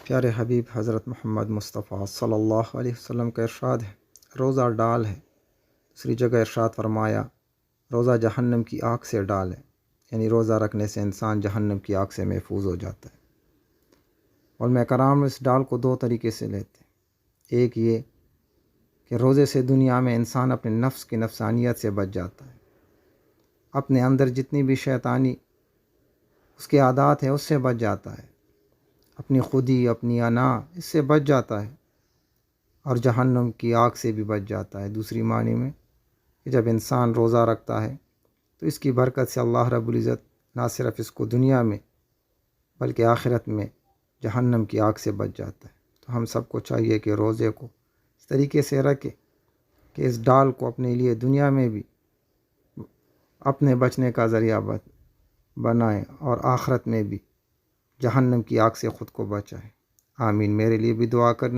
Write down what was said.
پیارے حبیب حضرت محمد مصطفیٰ صلی اللہ علیہ وسلم کا ارشاد ہے، روزہ ڈال ہے۔ دوسری جگہ ارشاد فرمایا، روزہ جہنم کی آگ سے ڈال ہے، یعنی روزہ رکھنے سے انسان جہنم کی آگ سے محفوظ ہو جاتا ہے۔ علماء کرام اس ڈال کو دو طریقے سے لیتے ہیں۔ ایک یہ کہ روزے سے دنیا میں انسان اپنے نفس کی نفسانیت سے بچ جاتا ہے، اپنے اندر جتنی بھی شیطانی اس کے عادات ہیں اس سے بچ جاتا ہے، اپنی خودی اپنی انا اس سے بچ جاتا ہے، اور جہنم کی آگ سے بھی بچ جاتا ہے۔ دوسری معنی میں کہ جب انسان روزہ رکھتا ہے تو اس کی برکت سے اللہ رب العزت نہ صرف اس کو دنیا میں بلکہ آخرت میں جہنم کی آگ سے بچ جاتا ہے۔ تو ہم سب کو چاہیے کہ روزے کو اس طریقے سے رکھے کہ اس ڈال کو اپنے لیے دنیا میں بھی اپنے بچنے کا ذریعہ بنائیں اور آخرت میں بھی جہنم کی آگ سے خود کو بچائیں۔ آمین۔ میرے لیے بھی دعا کرنا۔